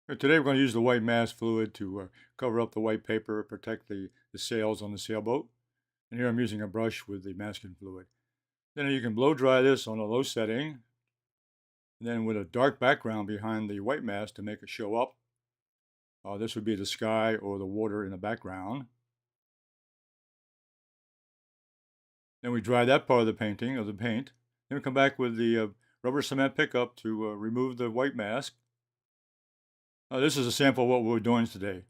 Today we're going to use the white mask fluid to cover up the white paper, protect the sails on the sailboat. And here I'm using a brush with the masking fluid. Then you can blow dry this on a low setting, and then with a dark background behind the white mask to make it show up. This would be the sky or the water in the background. Then we dry that part of the paint. Then we come back with the rubber cement pickup to remove the white mask. This is a sample of what we're doing today.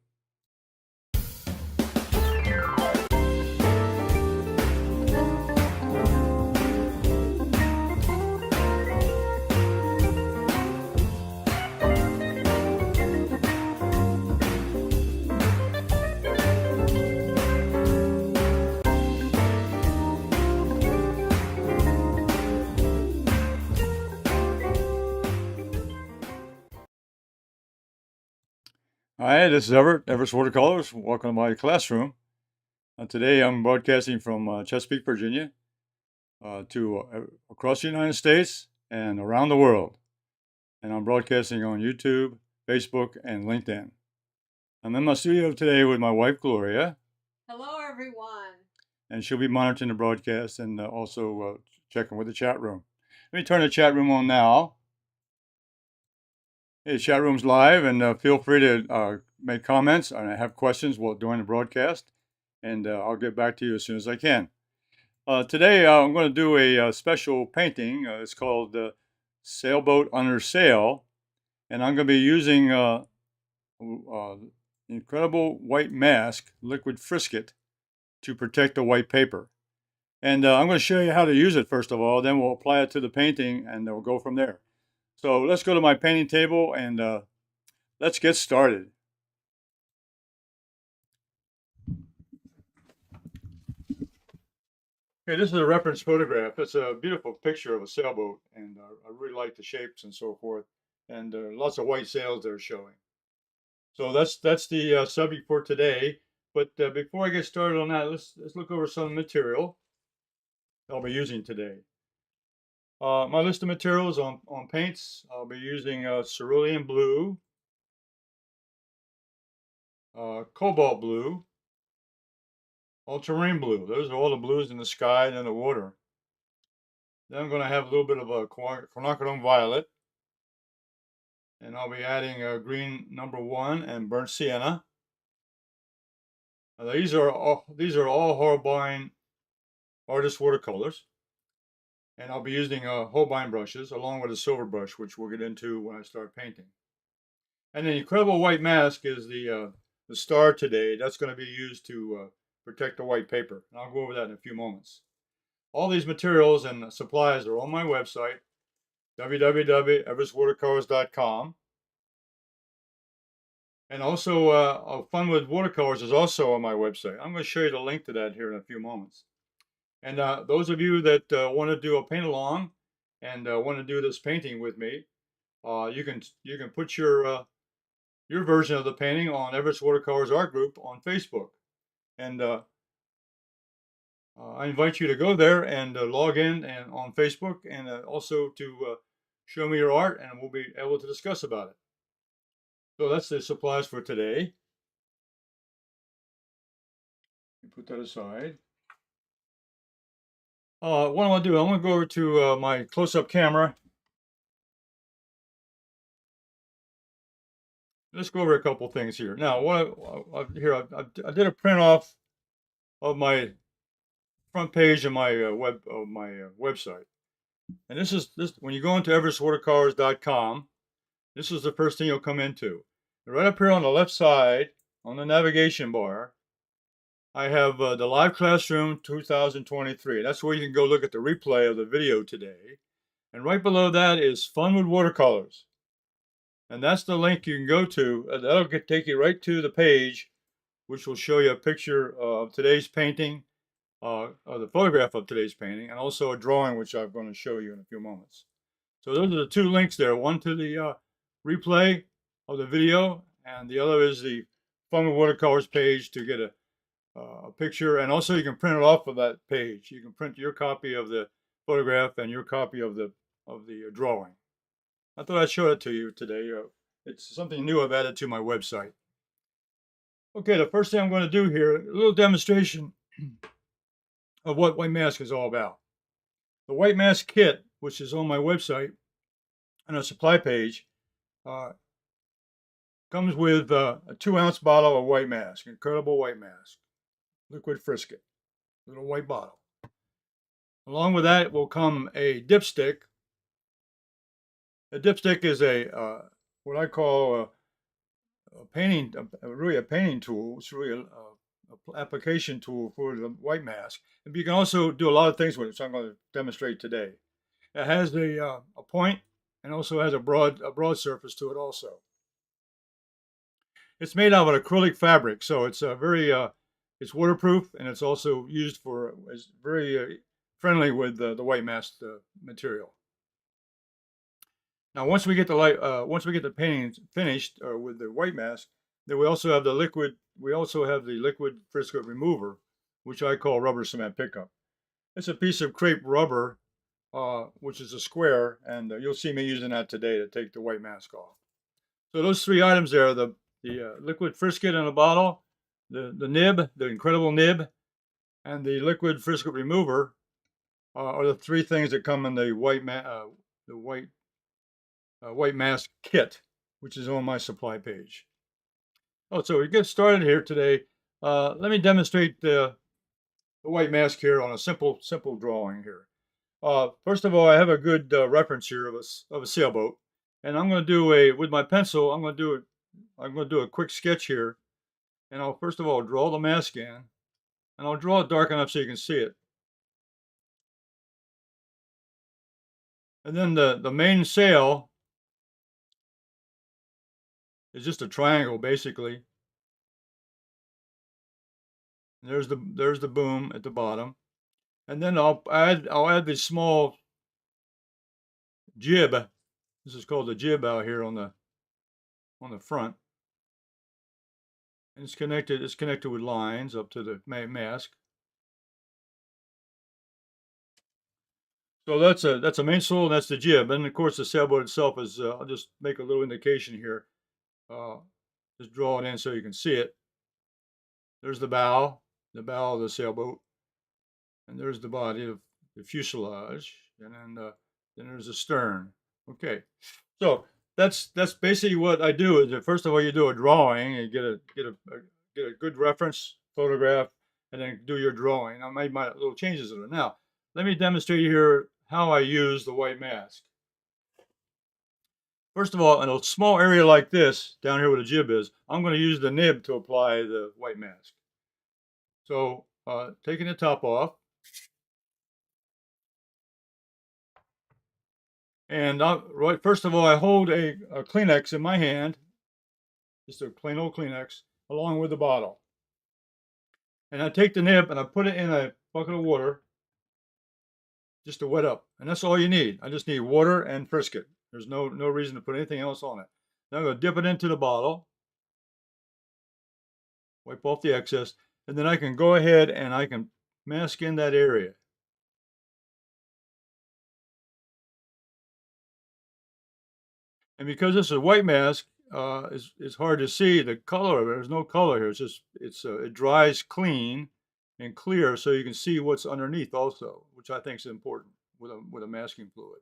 Hi, this is Everett's Watercolors. Welcome to my classroom. Today I'm broadcasting from Chesapeake, Virginia, across the United States and around the world. And I'm broadcasting on YouTube, Facebook, and LinkedIn. I'm in my studio today with my wife, Gloria. Hello, everyone. And she'll be monitoring the broadcast and also checking with the chat room. Let me turn the chat room on now. Hey, chat room's live, and feel free to make comments and have questions during the broadcast, and I'll get back to you as soon as I can. Today, I'm going to do a special painting. It's called Sailboat Under Sail, and I'm going to be using Incredible White Mask, liquid frisket, to protect the white paper. And I'm going to show you how to use it first of all, then we'll apply it to the painting, and we'll go from there. So let's go to my painting table and let's get started. Okay, this is a reference photograph. It's a beautiful picture of a sailboat, and I really like the shapes and so forth, and lots of white sails they're showing. So that's the subject for today. But before I get started on that, let's look over some material I'll be using today. My list of materials on paints, I'll be using Cerulean blue, Cobalt blue, Ultramarine blue. Those are all the blues in the sky and in the water. Then I'm going to have a little bit of a quinacridone violet, and I'll be adding green number 1 and burnt sienna. These are all Holbein artist watercolors. And I'll be using Holbein brushes along with a silver brush, which we'll get into when I start painting. And the Incredible White Mask is the star today. That's going to be used to protect the white paper. And I'll go over that in a few moments. All these materials and supplies are on my website, www.everettswatercolors.com. And also, Fun with Watercolors is also on my website. I'm going to show you the link to that here in a few moments. And those of you that want to do a paint along and want to do this painting with me, you can put your version of the painting on Everett's Watercolors Art Group on Facebook, and I invite you to go there and log in and on Facebook, and also to show me your art, and we'll be able to discuss about it. So that's the supplies for today. Put that aside. What I'm going to do, I'm going to go over to my close-up camera. Let's go over a couple things here. Now, I did a print off of my front page of my website, and this when you go into everettswatercolors.com, this is the first thing you'll come into. Right up here on the left side, on the navigation bar, I have the live classroom 2023. That's where you can go look at the replay of the video today. And right below that is Fun with Watercolors. And that's the link you can go to. That'll take you right to the page, which will show you a picture of today's painting, the photograph of today's painting, and also a drawing, which I'm going to show you in a few moments. So those are the two links there. One to the replay of the video, and the other is the Fun with Watercolors page to get a picture. And also you can print it off of that page. You can print your copy of the photograph and your copy of the drawing. I thought I'd show it to you today It's something new I've added to my website. Okay, the first thing I'm going to do here, a little demonstration of what white mask is all about. The white mask kit, which is on my website on a supply page, uh, comes with a 2-ounce bottle of white mask, Incredible White Mask, liquid frisket, little white bottle. Along with that will come a dipstick. A dipstick is what I call a painting, really a painting tool. It's really a application tool for the white mask. And you can also do a lot of things with it, so I'm going to demonstrate today. It has a point and also has a broad surface to it also. It's made out of an acrylic fabric, so it's it's waterproof, and it's also used for, it's very friendly with the white mask material. Now, once we get the painting finished with the white mask, then we also have the liquid. We also have the liquid frisket remover, which I call rubber cement pickup. It's a piece of crepe rubber, which is a square, and you'll see me using that today to take the white mask off. So those three items there: the liquid frisket in a bottle, the nib, the Incredible Nib, and the liquid frisket remover are the three things that come in the white mask kit, which is on my supply page. Oh, so we get started here today. Let me demonstrate the white mask here on a simple drawing here. First of all, I have a good reference here of a sailboat, and I'm going to do with my pencil. I'm going to do a quick sketch here, and I'll first of all draw the mask in, and I'll draw it dark enough so you can see it. And then the main sail is just a triangle basically. And there's the boom at the bottom, and then I'll add this small jib. This is called the jib out here on the front, and it's connected with lines up to the mask. So that's a mainsail, and that's the jib, and of course the sailboat itself is. I'll just make a little indication here. Just draw it in so you can see it. There's the bow of the sailboat, and there's the body of the fuselage, and then there's the stern. Okay, so that's basically what I do. Is that first of all you do a drawing and get a good reference photograph, and then do your drawing. I made my little changes in it. Now let me demonstrate here how I use the white mask. First of all, in a small area like this, down here where the jib is, I'm going to use the nib to apply the white mask. So taking the top off, and first of all, I hold a Kleenex in my hand, just a plain old Kleenex, along with the bottle. And I take the nib and I put it in a bucket of water, just to wet up. And that's all you need. I just need water and frisket. There's no reason to put anything else on it. Now I'm going to dip it into the bottle, wipe off the excess, and then I can go ahead and I can mask in that area. And because this is a white mask, it's hard to see the color of it. There's no color here. It's just it dries clean and clear, so you can see what's underneath also, which I think is important with a masking fluid.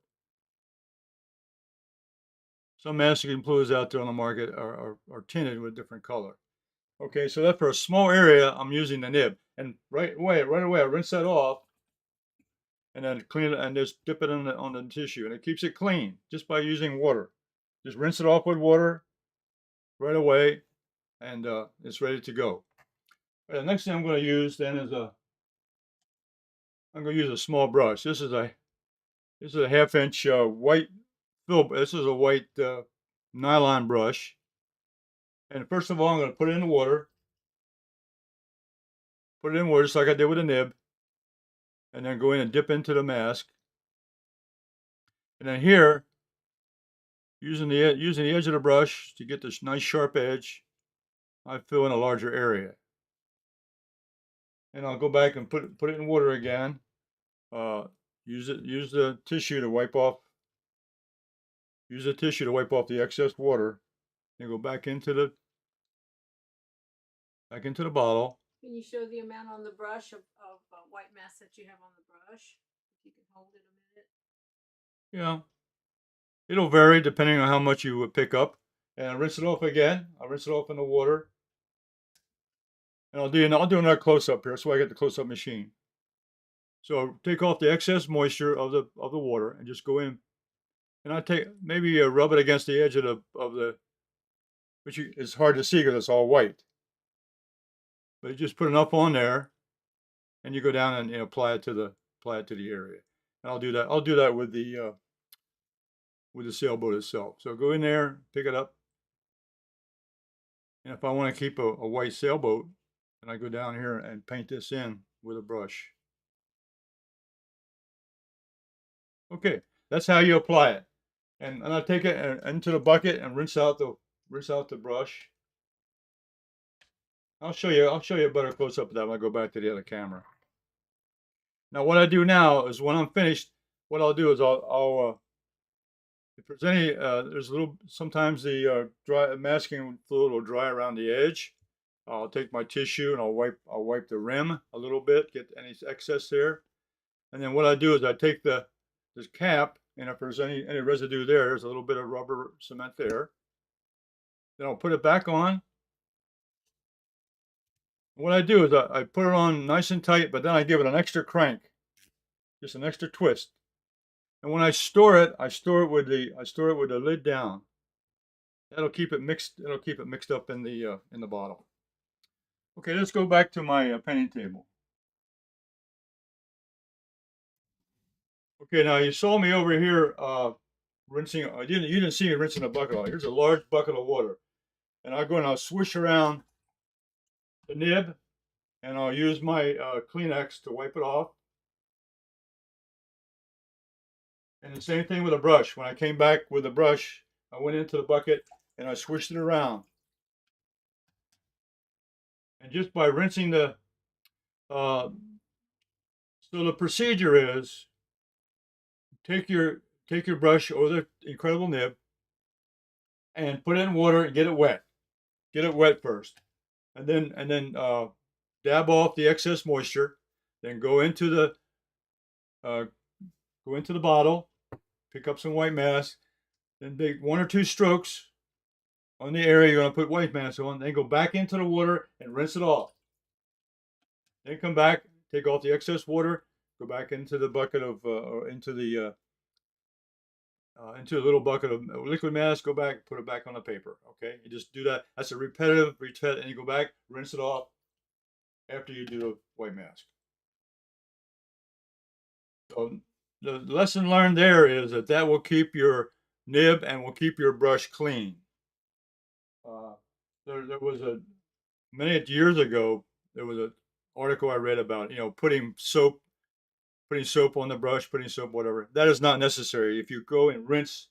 Some masking fluids out there on the market are tinted with different color. Okay, so that for a small area, I'm using the nib, and right away, I rinse that off, and then clean it, and just dip it on the tissue, and it keeps it clean just by using water. Just rinse it off with water right away, and it's ready to go. The next thing I'm going to use then is I'm going to use a small brush. This is a 1/2-inch white fill. This is a white nylon brush. And first of all, I'm going to put it in the water. Put it in water just like I did with the nib, and then go in and dip into the mask. And then here, using the edge of the brush to get this nice sharp edge, I fill in a larger area. And I'll go back and put it in water again. Use the tissue to wipe off. Use the tissue to wipe off the excess water, then go back into the bottle. Can you show the amount on the brush of white mask that you have on the brush? If you can hold it a minute. Yeah, it'll vary depending on how much you would pick up. And I rinse it off again. I'll rinse it off in the water. And I'll do another close up here, so I get the close up machine. So take off the excess moisture of the water and just go in. And I take maybe rub it against the edge of the which it's hard to see because it's all white. But you just put enough on there, and you go down and apply it to the area. And I'll do that. I'll do that with the sailboat itself. So go in there, pick it up, and if I want to keep a white sailboat, then I go down here and paint this in with a brush. Okay, that's how you apply it. And I take it into the bucket and rinse out the brush. I'll show you a better close up of that when I go back to the other camera. Now what I do now is when I'm finished, what I'll do is I'll if there's any there's a little sometimes the dry masking fluid will dry around the edge. I'll take my tissue and I'll wipe the rim a little bit, get any excess there. And then what I do is I take this cap, and if there's any residue there's a little bit of rubber cement there. Then I'll put it back on. What I do is I put it on nice and tight, but then I give it an extra crank, just an extra twist. And when I store it with the lid down. That'll keep it mixed. It'll keep it mixed up in the bottle. Okay, let's go back to my painting table. Okay, now you saw me over here rinsing. You didn't see me rinsing a bucket. Here's a large bucket of water, and I'm going to swish around the nib, and I'll use my Kleenex to wipe it off. And the same thing with a brush. When I came back with a brush, I went into the bucket and I swished it around. And just by rinsing so the procedure is take your brush over the Incredible Nib and put it in water and get it wet. Get it wet first, and then dab off the excess moisture. Then go into the bottle, pick up some white mask, then take 1 or 2 strokes on the area you're going to put white mask on. Then go back into the water and rinse it off. Then come back, take off the excess water, go back into the bucket of into a little bucket of liquid mask, go back, put it back on the paper. Okay, you just do that. That's a repetitive, and you go back, rinse it off after you do the white mask. So the lesson learned there is that will keep your nib and will keep your brush clean. There was many years ago, there was an article I read about, putting soap on the brush, putting soap, whatever. That is not necessary. If you go and rinse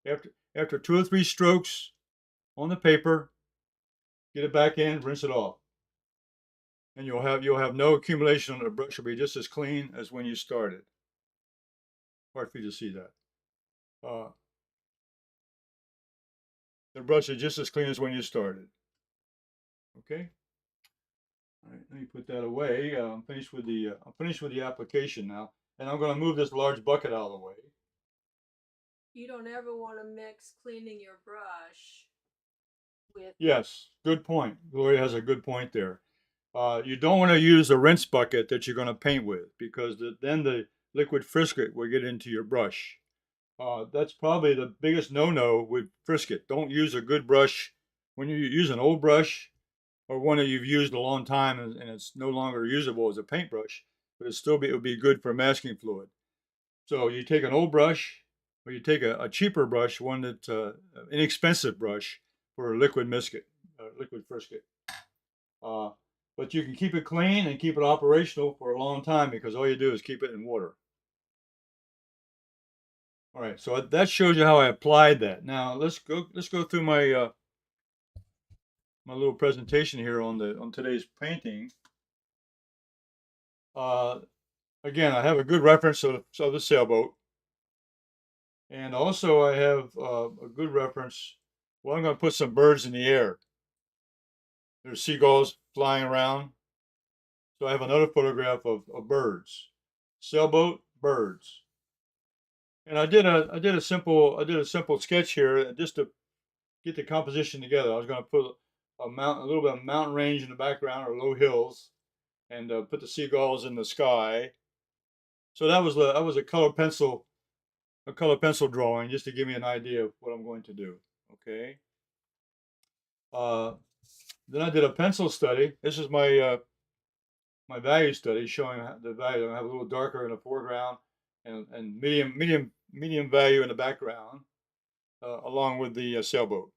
after 2 or 3 strokes on the paper, get it back in, rinse it off. And you'll have no accumulation on the brush. It'll be just as clean as when you started. Hard for you to see that. The brush is just as clean as when you started. Okay. All right, let me put that away. I'm finished with the application now, and I'm going to move this large bucket out of the way. You don't ever want to mix cleaning your brush with. Yes, good point. Gloria has a good point there. You don't want to use a rinse bucket that you're going to paint with, because then the liquid frisket will get into your brush. That's probably the biggest no-no with frisket. Don't use a good brush when you use an old brush or one that you've used a long time and it's no longer usable as a paintbrush, but it would be good for masking fluid. So you take an old brush, or you take a cheaper brush, one that's inexpensive brush for liquid frisket. But you can keep it clean and keep it operational for a long time, because all you do is keep it in water. All right, so that shows you how I applied that. Now let's go through my my little presentation here on today's painting. Again, I have a good reference of the sailboat, and also I have a good reference Well, I'm going to put some birds in the air. There's seagulls flying around. So I have another photograph of birds. Sailboat, birds. And I did a simple sketch here just to get the composition together. I was going to put a little bit of mountain range in the background or low hills, and put the seagulls in the sky. So that was a color pencil drawing just to give me an idea of what I'm going to do. Okay. Uh, then I did a pencil study. This is my value study showing the value. I have a little darker in the foreground and medium value in the background, along with the sailboat.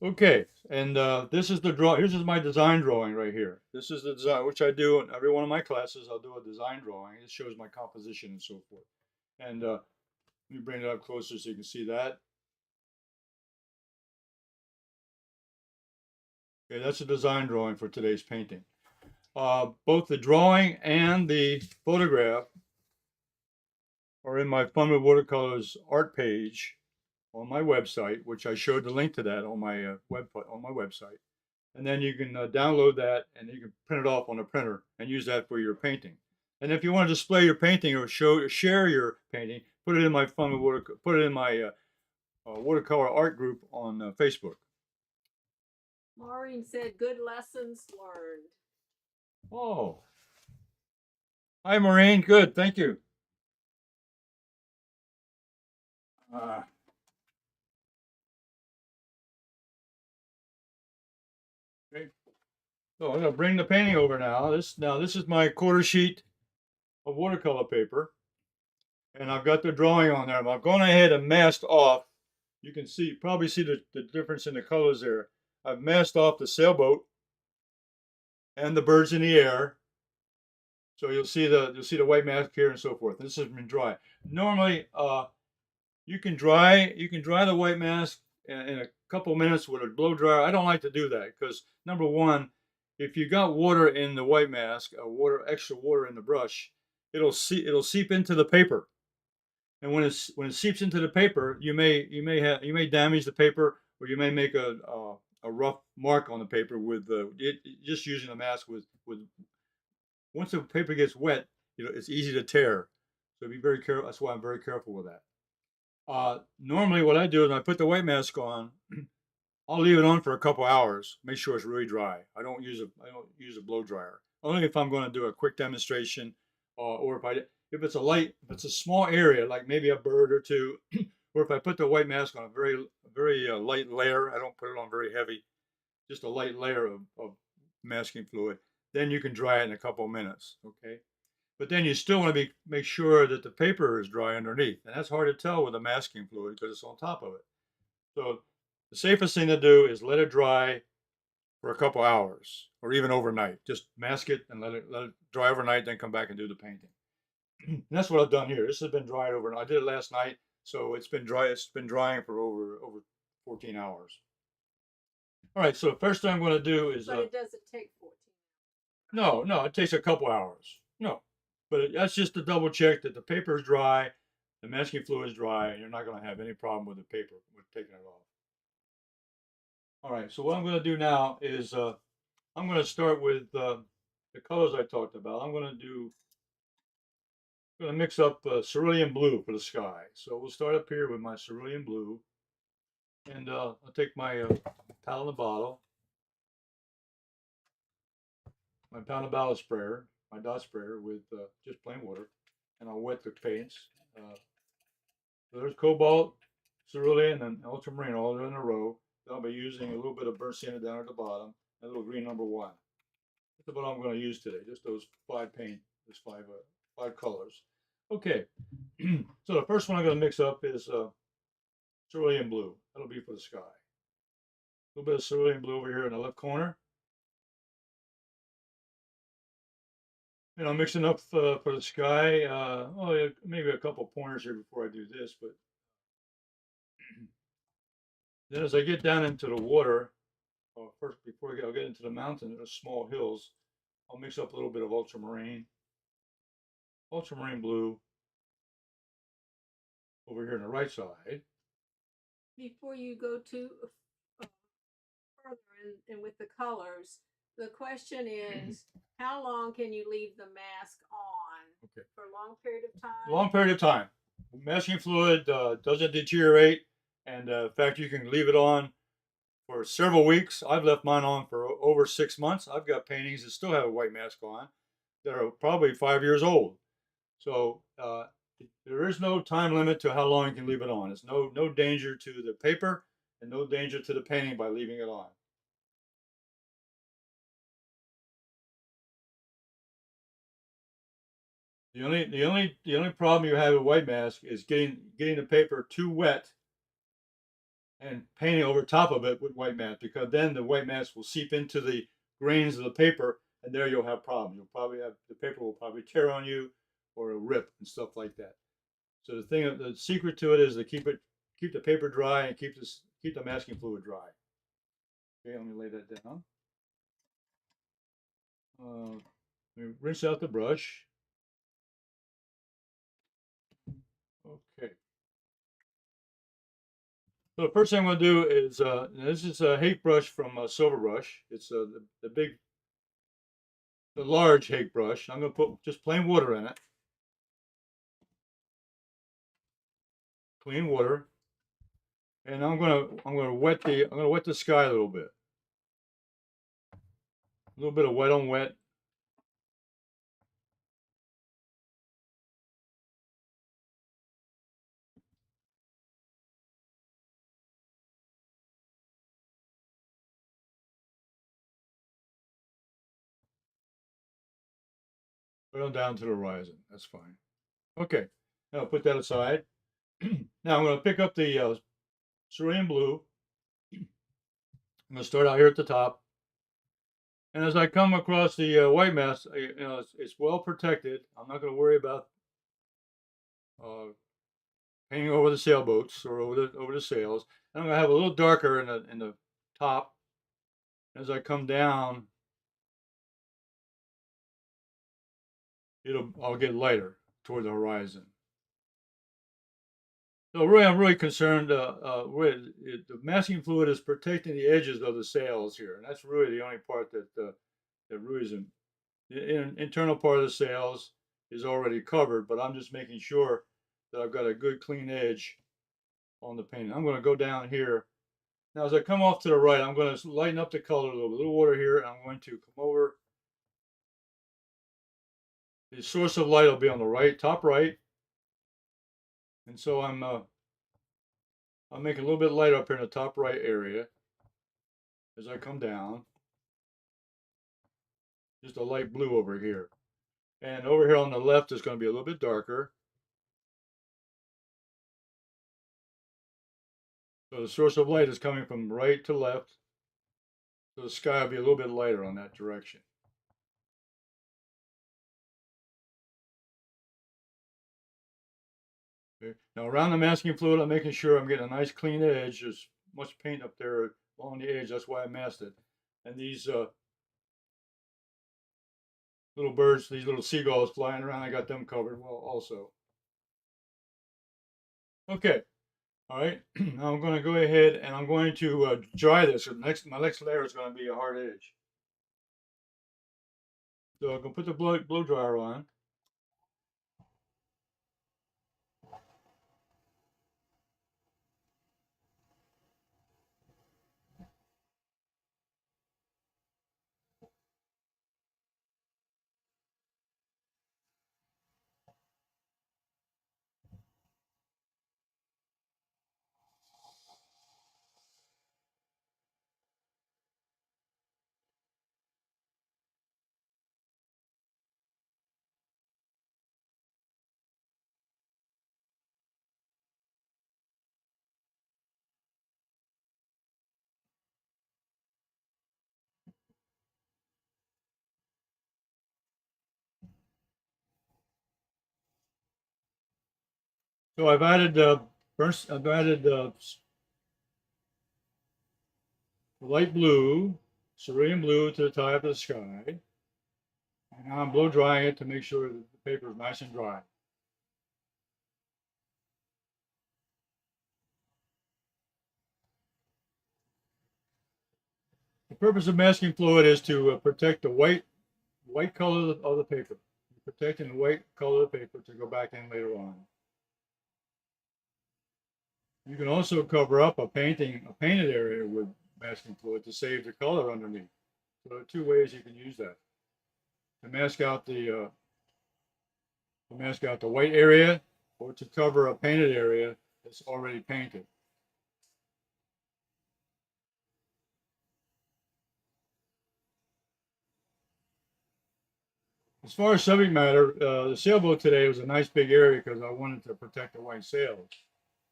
Okay, and this is the draw. Here's my design drawing right here. This is the design which I do in every one of my classes. I'll do a design drawing. It shows my composition and so forth. And let me bring it up closer so you can see that. Okay, that's a design drawing for today's painting. Both the drawing and the photograph are in my Fun with Watercolors art page on my website, which I showed the link to that on my website. And then you can download that and you can print it off on a printer and use that for your painting. And if you want to display your painting or share your painting, put it in my watercolor art group on Facebook. Maureen said, "Good lessons learned." Oh, hi Maureen. Good, thank you. Uh, okay. So I'm going to bring the painting over now. This is my quarter sheet of watercolor paper, and I've got the drawing on there. I've gone ahead and masked off. You can probably see the difference in the colors there. I've masked off the sailboat and the birds in the air. So you'll see the white mask here and so forth. This has been dry. Normally, you can dry the white mask in a couple minutes with a blow dryer. I don't like to do that because number one, if you got water in the white mask, extra water in the brush, it'll seep into the paper. And when it seeps into the paper, you may damage the paper, or you may make a rough mark on the paper with just using the mask with once the paper gets wet, it's easy to tear. So be very careful. That's why I'm very careful with that. Normally, what I do is I put the white mask on. I'll leave it on for a couple hours. Make sure it's really dry. I don't use a blow dryer. Only if I'm going to do a quick demonstration, or if it's a small area like maybe a bird or two, or if I put the white mask on a very light layer. I don't put it on very heavy, just a light layer of masking fluid. Then you can dry it in a couple of minutes. Okay. But then you still want to make sure that the paper is dry underneath. And that's hard to tell with the masking fluid because it's on top of it. So the safest thing to do is let it dry for a couple hours or even overnight. Just mask it and let it dry overnight, then come back and do the painting. And that's what I've done here. This has been dried overnight. I did it last night, so it's been dry. It's been drying for over 14 hours. All right, so the first thing I'm going to do is But it doesn't take 14. no, it takes a couple hours. No, but that's just to double check that the paper is dry, the masking fluid is dry, and you're not going to have any problem with the paper with taking it off. All right, so what I'm going to do now is I'm going to start with the colors I talked about. I'm going to mix up cerulean blue for the sky. So we'll start up here with my cerulean blue, and I'll take my pound of bottle, my pound of bottle sprayer, my dot sprayer with just plain water, and I'll wet the paints. So there's Cobalt, Cerulean, and Ultramarine all in a row. Then I'll be using a little bit of burnt sienna down at the bottom, and a little green number one. That's what I'm going to use today. Just those five colors. Okay. So the first one I'm going to mix up is cerulean blue. That'll be for the sky. A little bit of cerulean blue over here in the left corner. And I'm mixing up for the sky. Yeah, maybe a couple pointers here before I do this, but then as I get down into the water, first before I'll get into the mountain, there's small hills. I'll mix up a little bit of ultramarine blue over here on the right side. before you go to further in with the colors, the question is, how long can you leave the mask on? Okay. For a long period of time? Long period of time. Masking fluid doesn't deteriorate, and in fact, you can leave it on for several weeks. I've left mine on for over 6 months. I've got paintings that still have a white mask on that are probably 5 years old. So there is no time limit to how long you can leave it on. It's no danger to the paper and no danger to the painting by leaving it on. The only problem you have with white mask is getting the paper too wet and painting over top of it with white mask, because then the white mask will seep into the grains of the paper, and there you'll have problems. You'll probably have the paper will probably tear on you or rip and stuff like that. So the secret to it is to keep the paper dry and keep the masking fluid dry. Okay, let me lay that down. Rinse out the brush. Okay. So the first thing I'm going to do is this is a Hake brush from Silver Brush. It's the large Hake brush. I'm going to put just plain water in it. Clean water. And I'm gonna wet the sky a little bit. A little bit of wet on wet. Put them down to the horizon. That's fine. Okay. Now I'll put that aside. Now I'm going to pick up the cerulean blue. I'm going to start out here at the top. And as I come across the white mask, it's well protected. I'm not going to worry about painting over the sailboats or over the sails. And I'm going to have a little darker in the top. As I come down, I'll get lighter toward the horizon. So really, I'm really concerned with the masking fluid is protecting the edges of the sails here, and that's really the only part that really isn't. The internal part of the sails is already covered, but I'm just making sure that I've got a good clean edge on the painting. I'm going to go down here. Now, as I come off to the right, I'm going to lighten up the color a little water here, and I'm going to come over. The source of light will be on the right, top right, and so I'm making a little bit light up here in the top right area as I come down. Just a light blue over here. And over here on the left is going to be a little bit darker. So the source of light is coming from right to left. So the sky will be a little bit lighter on that direction. Okay. Now around the masking fluid, I'm making sure I'm getting a nice clean edge. There's much paint up there along the edge. That's why I masked it. And these little birds, these little seagulls flying around, I got them covered well also. Okay. All right. Now I'm going to go ahead and I'm going to dry this. So my next layer is going to be a hard edge. So I'm going to put the blow dryer on. So I've added light blue, cerulean blue to the top of the sky. And now I'm blow drying it to make sure that the paper is nice and dry. purpose of masking fluid is to protect the white color of the paper. You're protecting the white color of the paper to go back in later on. You can also cover up a painted area with masking fluid to save the color underneath. So there are two ways you can use that. To mask out the white area, or to cover a painted area that's already painted. As far as subject matter, the sailboat today was a nice big area because I wanted to protect the white sails.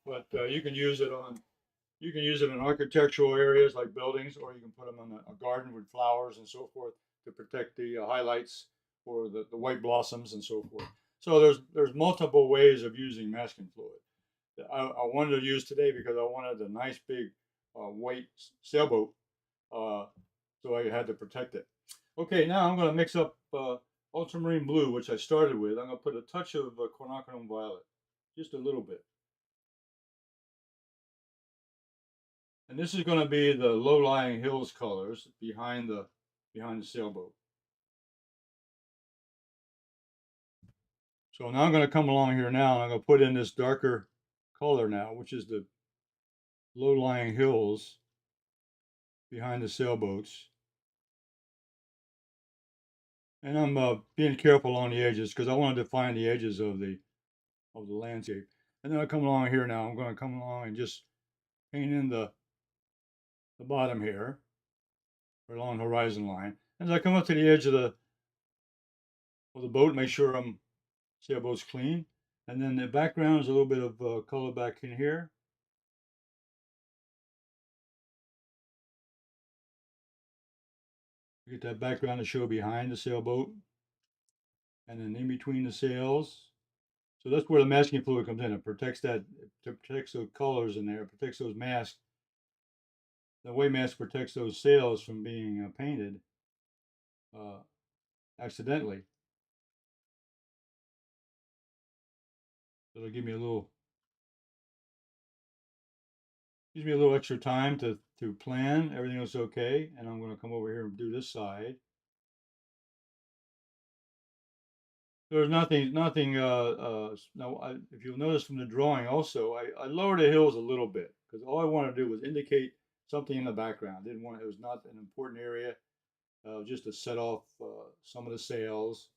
But you can use it in architectural areas like buildings, or you can put them in a garden with flowers and so forth to protect the highlights or the white blossoms and so forth. So there's multiple ways of using masking fluid. I wanted to use today because I wanted a nice big white sailboat, so I had to protect it. Okay, now I'm going to mix up ultramarine blue, which I started with. I'm going to put a touch of quinacridone violet, just a little bit. And this is going to be the low-lying hills colors behind the sailboat. So now I'm going to come along here now, and I'm going to put in this darker color now, which is the low-lying hills behind the sailboats. And I'm being careful on the edges because I want to define the edges of the landscape. And then I come along here now. I'm going to come along and just paint in the bottom here, or along the horizon line. As I come up to the edge of the boat, make sure sailboat's clean. And then the background is a little bit of color back in here. Get that background to show behind the sailboat, and then in between the sails. So that's where the masking fluid comes in. It protects those colors in there. It protects those masks. The white mask protects those sails from being painted accidentally. So it'll give me a little extra time to plan. Everything looks okay, and I'm going to come over here and do this side. There's nothing. Now, if you'll notice from the drawing, also I lowered the hills a little bit because all I wanted to do was indicate something in the background. It was not an important area, just to set off some of the sails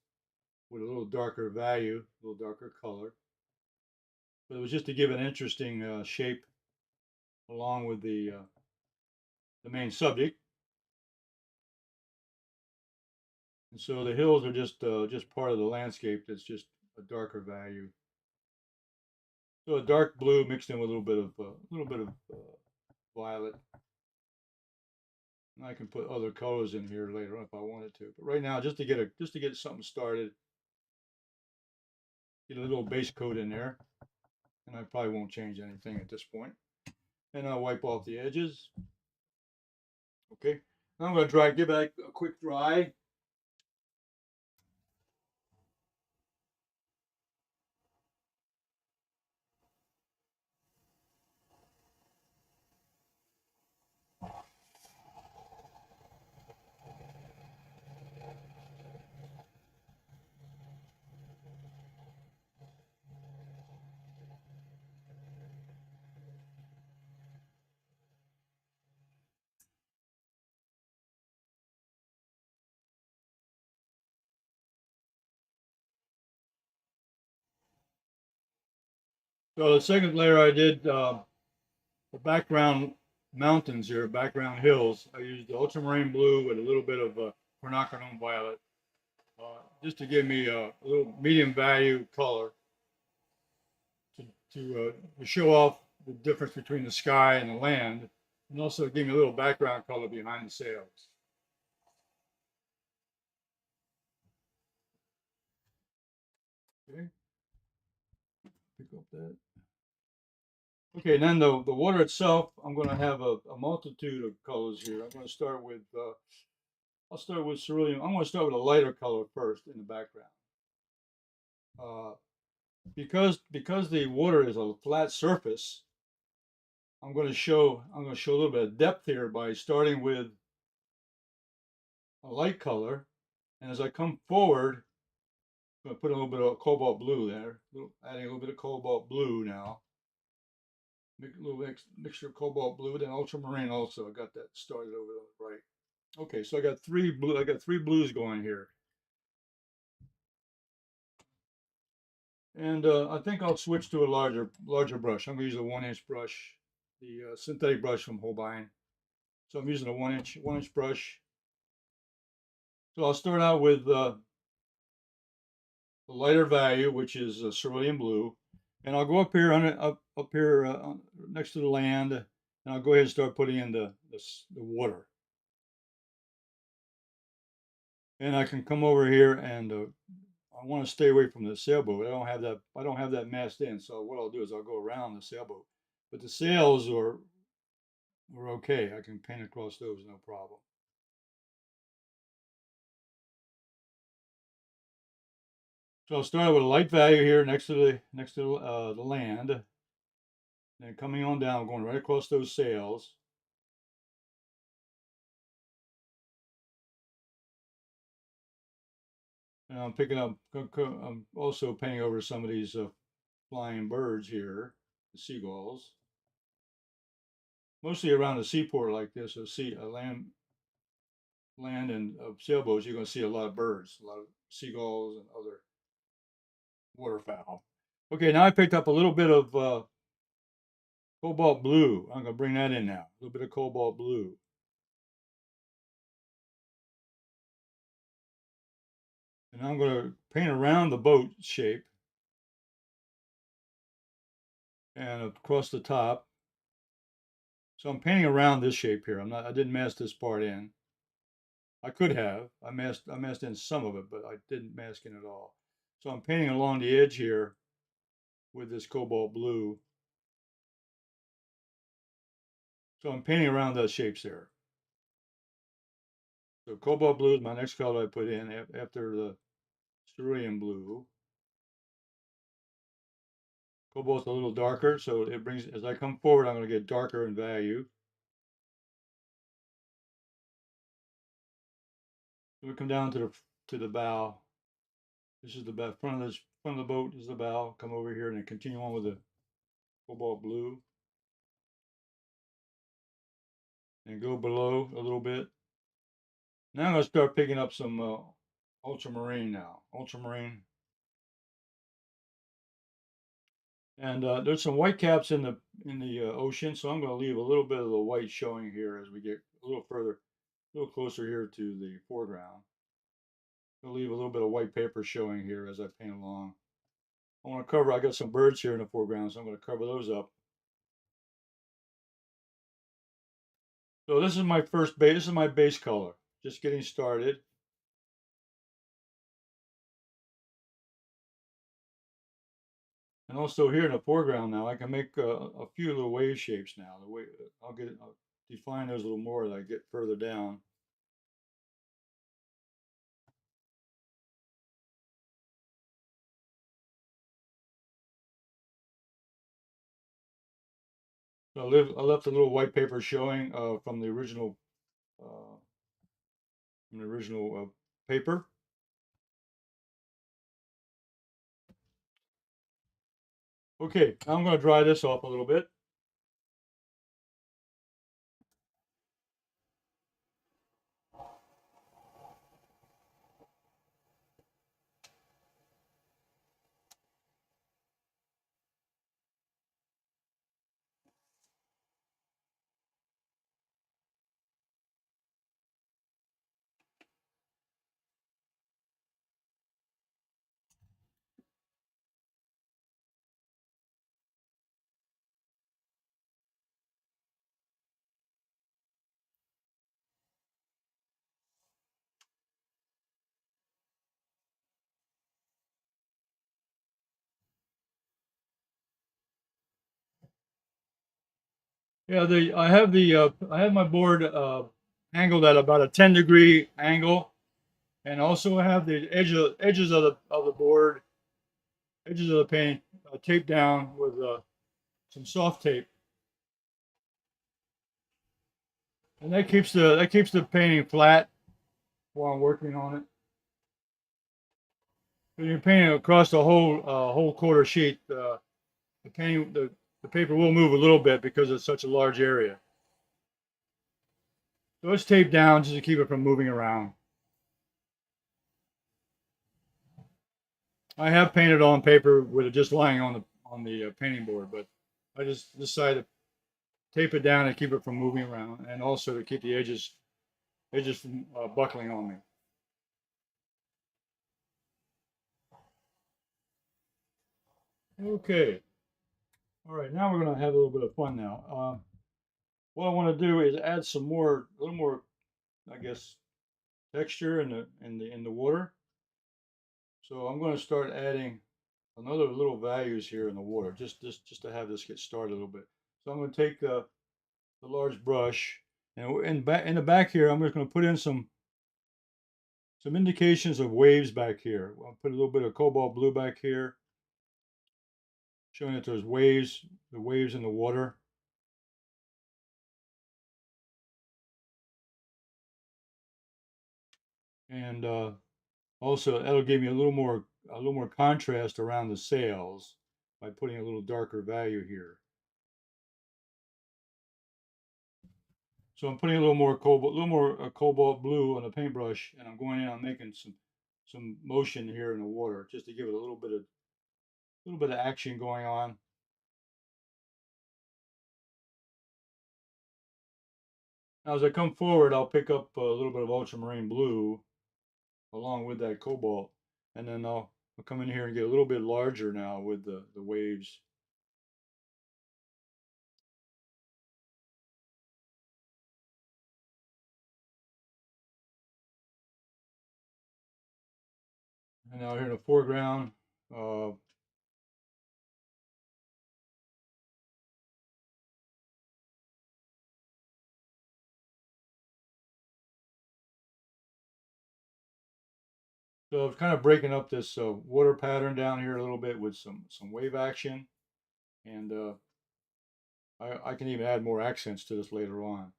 with a little darker value, a little darker color. But it was just to give an interesting shape along with the main subject. And so the hills are just part of the landscape that's just a darker value. So a dark blue mixed in with a little bit of violet. And I can put other colors in here later on if I wanted to. But right now, just to get something started, get a little base coat in there, and I probably won't change anything at this point. And I'll wipe off the edges. Okay. Now I'm going to give that a quick dry. So the second layer I did the background mountains here, background hills. I used the ultramarine blue with a little bit of quinacridone violet, just to give me a little medium value color to show off the difference between the sky and the land, and also give me a little background color behind the sails. Okay, pick up that. Okay, and then the water itself, I'm going to have a multitude of colors here. I'm going to start with I'll start with cerulean. I'm going to start with a lighter color first in the background. Because the water is a flat surface, I'm going to show a little bit of depth here by starting with a light color, and as I come forward, I'm going to put a little bit of cobalt blue there, adding a little bit of cobalt blue now. Make a little mixture of cobalt blue, then ultramarine also. I got that started over on the right. Okay, so I got three blue. I got three blues going here, and I think I'll switch to a larger brush. I'm gonna use a 1-inch brush, the synthetic brush from Holbein. So I'm using a one inch brush. So I'll start out with the lighter value, which is cerulean blue, and I'll go up here up here next to the land, and I'll go ahead and start putting in the water. And I can come over here and I want to stay away from the sailboat. I don't have that masked in. So what I'll do is I'll go around the sailboat. But the sails are okay. I can paint across those no problem. So I'll start with a light value here next to the land. Then coming on down, going right across those sails. And I'm picking up. I'm also painting over some of these flying birds here, the seagulls. Mostly around a seaport like this, a land and sailboats, you're going to see a lot of birds, a lot of seagulls and other waterfowl. Okay, now I picked up a little bit of cobalt blue. I'm going to bring that in now. A little bit of cobalt blue. And I'm going to paint around the boat shape and across the top. So I'm painting around this shape here. I didn't mask this part in. I could have. I masked in some of it, but I didn't mask in it all. So I'm painting along the edge here with this cobalt blue. So I'm painting around those shapes there. So cobalt blue is my next color I put in after the cerulean blue. Cobalt's a little darker, so it brings, as I come forward, I'm going to get darker in value. So we come down to the bow. This is the bow, front of the boat is the bow. Come over here and then continue on with the cobalt blue. And go below a little bit. Now I'm going to start picking up some ultramarine now. Ultramarine. And there's some white caps in the ocean, so I'm going to leave a little bit of the white showing here as we get a little further, a little closer here to the foreground. I'll leave a little bit of white paper showing here as I paint along. I got some birds here in the foreground, so I'm going to cover those up. So this is my this is my base color, just getting started. And also here in the foreground now, I can make a few little wave shapes now. I'll define those a little more as I get further down. So I left a little white paper showing from the original paper. Okay, now I'm going to dry this off a little bit. Yeah, I have my board angled at about a 10-degree angle, and also have the edges of the board, edges of the paint taped down with some soft tape, and that keeps the painting flat while I'm working on it. When you're painting across the whole quarter sheet, the paper will move a little bit because it's such a large area. So it's taped down just to keep it from moving around. I have painted on paper with it just lying on the painting board, but I just decided to tape it down and keep it from moving around, and also to keep the edges from buckling on me. Okay. All right. Now we're gonna have a little bit of fun now. What I want to do is add a little more, I guess, texture in the water. So I'm going to start adding another little values here in the water, just to have this get started a little bit. So I'm going to take the large brush, and in the back here, I'm just going to put in some indications of waves back here. I'll put a little bit of cobalt blue back here, showing that there's waves, the waves in the water. And also that'll give me a little more contrast around the sails by putting a little darker value here. So I'm putting a little more cobalt blue on the paintbrush, and I'm going in. I'm making some motion here in the water just to give it a little bit of action going on. Now, as I come forward, I'll pick up a little bit of ultramarine blue along with that cobalt, and then I'll come in here and get a little bit larger now with the waves. And now here in the foreground, uh, so I'm kind of breaking up this water pattern down here a little bit with some wave action, and I can even add more accents to this later on.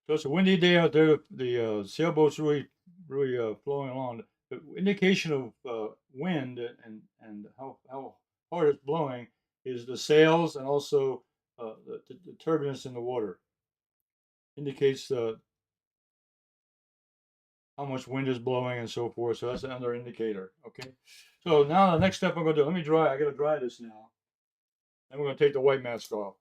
So it's a windy day out there. The sailboat's really flowing along. The indication of wind and how hard it's blowing is the sails, and also the turbulence in the water. Indicates how much wind is blowing and so forth. So that's another indicator. Okay. So now the next step I'm going to do. Let me dry. I got to dry this now. Then we're going to take the white mask off.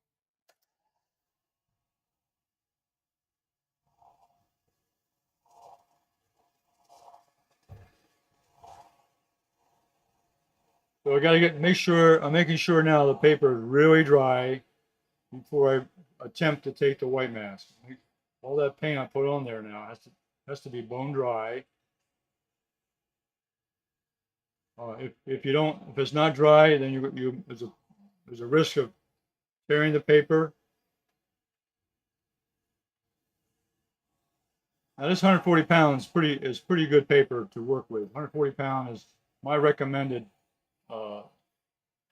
So I got to I'm making sure now the paper is really dry before I attempt to take the white mask. All that paint I put on there now has to be bone dry. If you don't, if it's not dry, then there's a risk of tearing the paper. Now this 140 pounds is pretty good paper to work with. 140 pound is my recommended uh,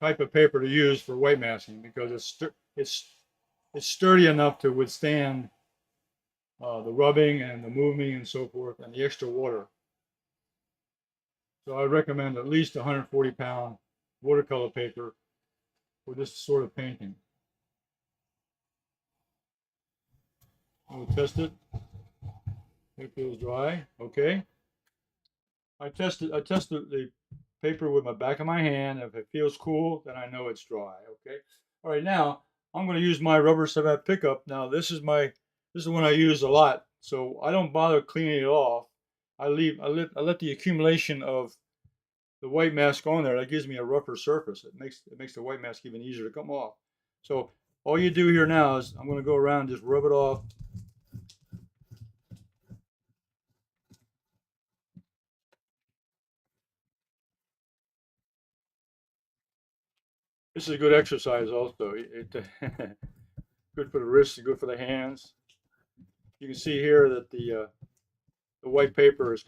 type of paper to use for white masking, because it's sturdy enough to withstand the rubbing and the moving and so forth, and the extra water. So I recommend at least 140-pound watercolor paper for this sort of painting. We'll test it. It feels dry. Okay. I tested the paper with my back of my hand. If it feels cool, then I know it's dry. Okay. All right. Now I'm going to use my rubber cement pickup. Now this is one I use a lot, so I don't bother cleaning it off. I let the accumulation of the white mask on there. That gives me a rougher surface. It makes the white mask even easier to come off. So all you do here now is I'm going to go around and just rub it off. This is a good exercise also. Good for the wrists and good for the hands. You can see here that the white paper is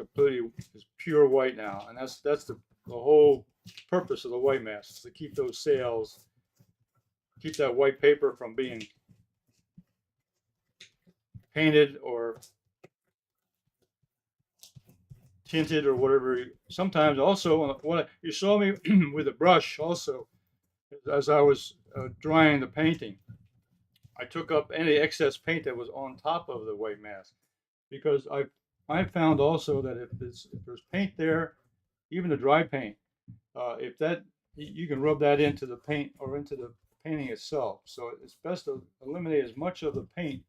pure white now, and that's the whole purpose of the white mask is to keep those sails, keep that white paper from being painted or tinted or whatever. Sometimes also, what you saw me with a brush also, as I was drying the painting, I took up any excess paint that was on top of the white mask, because I found also that if there's paint there, even the dry paint, if that you can rub that into the paint or into the painting itself. So it's best to eliminate as much of the paint,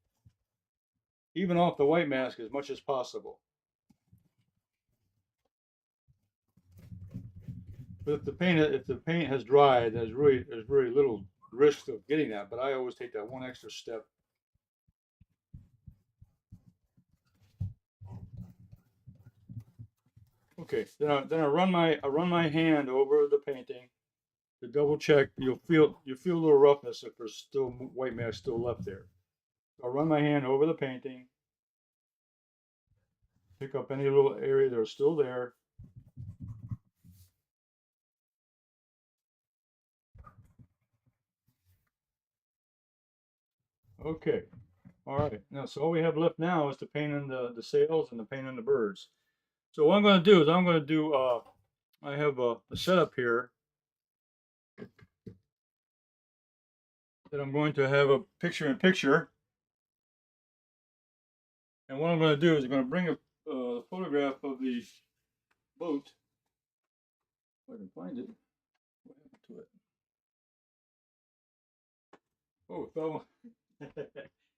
even off the white mask, as much as possible. But if the paint has dried, there's very little risk of getting that. But I always take that one extra step. Okay, then I run my hand over the painting to double check. You feel a little roughness if there's still white mask still left there. So I run my hand over the painting, pick up any little area that are still there. Okay, all right. Now, so all we have left now is to paint in the sails and to paint in the birds. So what I'm going to do is I have a setup here that I'm going to have a picture-in-picture. And what I'm going to do is I'm going to bring a photograph of the boat. If I can find it. What happened to it? Oh, it fell.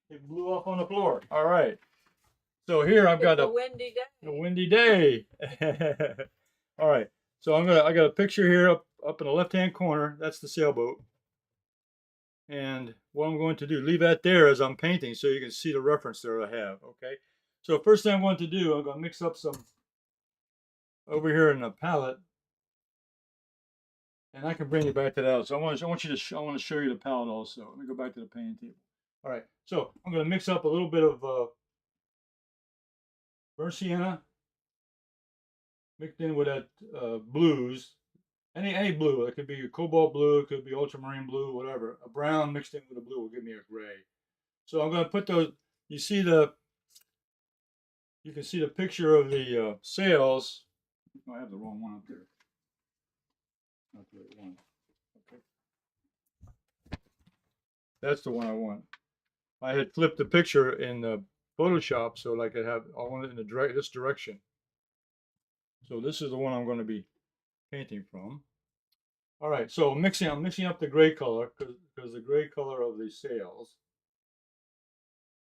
It blew off on the floor. All right. So here I've got a windy day. A windy day. All right. So I got a picture here up in the left-hand corner. That's the sailboat. And what I'm going to do, leave that there as I'm painting so you can see the reference there I have. Okay. So first thing I'm going to do, I'm going to mix up some over here in the palette. And I can bring you back to that. So I want to show you the palette also. Let me go back to the painting table. All right. So I'm going to mix up a little bit of burnt sienna mixed in with that blues. Any blue. It could be a cobalt blue. It could be ultramarine blue. Whatever. A brown mixed in with a blue will give me a gray. So I'm going to put those. You can see the picture of the sails. Oh, I have the wrong one up there. Not the right one. Okay. That's the one I want. I had flipped the picture in Photoshop so I could have I want it in this direction. So this is the one I'm going to be painting from. All right, so I'm mixing up the gray color because the gray color of the sails,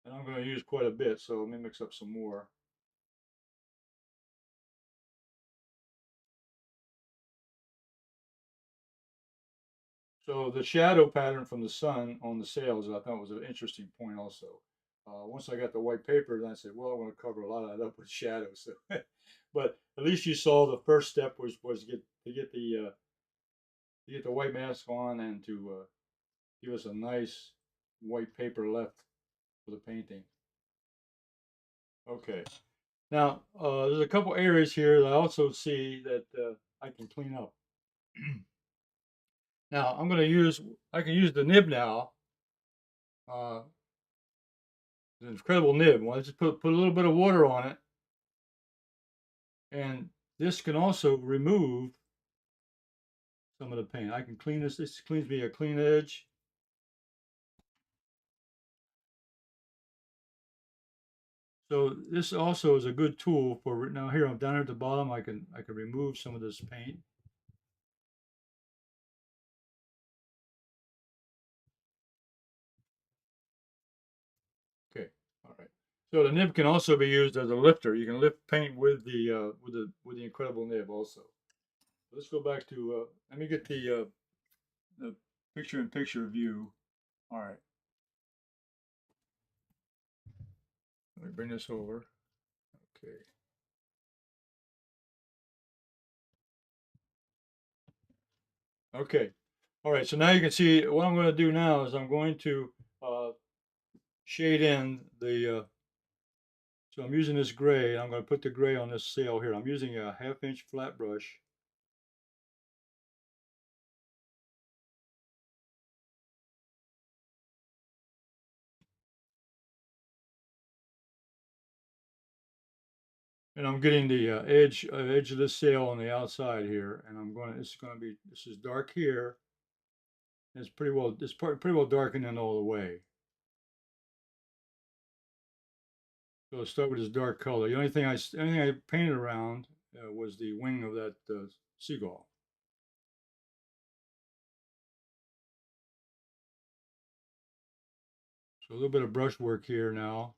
and I'm going to use quite a bit. So let me mix up some more. So the shadow pattern from the sun on the sails, I thought was an interesting point also. Once I got the white paper, then I said, well, I want to cover a lot of that up with shadows. So, but at least you saw the first step was to get the white mask on and to give us a nice white paper left for the painting. Okay. Now there's a couple areas here that I also see that I can clean up. Now I can use the nib now. The Incredible Nib. Well, I just put a little bit of water on it, and this can also remove some of the paint. I can clean this. This cleans me a clean edge. So this also is a good tool for now. Here I'm down here at the bottom. I can remove some of this paint. Okay, all right. So the nib can also be used as a lifter. You can lift paint with the Incredible Nib also. Let's go back to let me get the picture-in-picture view. All right. Let me bring this over. Okay. Okay. All right. So now you can see what I'm going to do now is I'm going to shade in the. So I'm using this gray. I'm going to put the gray on this sail here. I'm using a 1/2 inch flat brush. And I'm getting the edge of this sail on the outside here, and this is dark here. It's pretty well darkened in all the way. So I'll start with this dark color. The only thing I painted around was the wing of that seagull. So a little bit of brush work here now.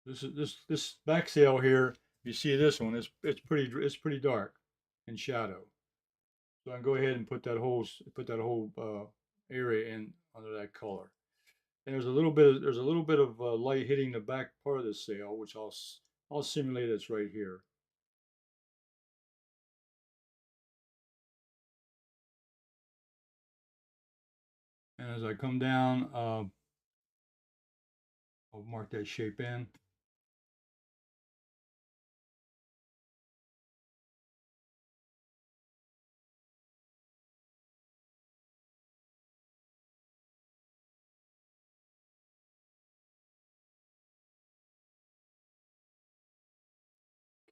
This back sail here. You see this one? It's pretty dark in shadow. So I can go ahead and put that whole area in under that color. And there's a little bit of light hitting the back part of the sail, which I'll simulate it's right here. And as I come down, I'll mark that shape in.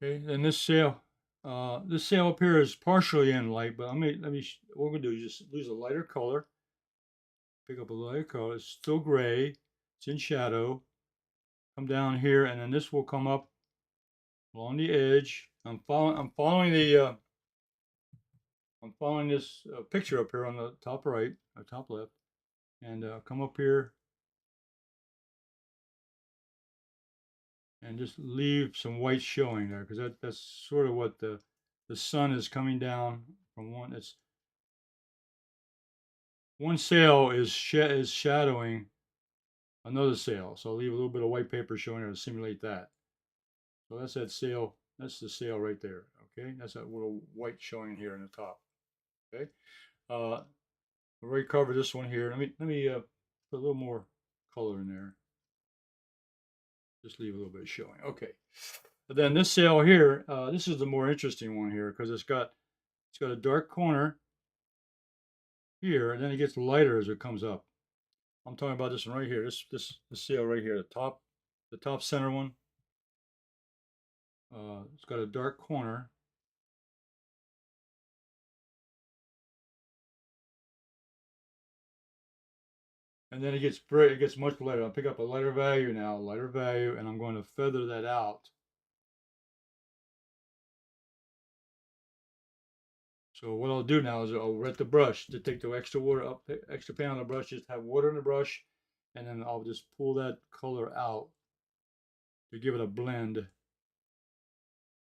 Okay, then this sail up here is partially in light, but what we're gonna do is just use a lighter color. Pick up a lighter color. It's still gray. It's in shadow. Come down here, and then this will come up along the edge. I'm following this picture up here on the top right or top left, and come up here and just leave some white showing there, because that's sort of what the sun is coming down from one. It's one sail is shadowing another sail, so I'll leave a little bit of white paper showing there to simulate that. So that's that sail. That's the sail right there. Okay, that's that little white showing here in the top. Okay, uh, we already covered this one here. Let me put a little more color in there. Just leave a little bit showing. Okay. But then this sail here, this is the more interesting one here, because it's got a dark corner here, and then it gets lighter as it comes up. I'm talking about this one right here. This sail right here, the top center one. It's got a dark corner. And then it gets much lighter. I'll pick up a lighter value now, and I'm going to feather that out. So what I'll do now is I'll wet the brush to take the extra water up, extra paint on the brush, just have water in the brush, and then I'll just pull that color out to give it a blend.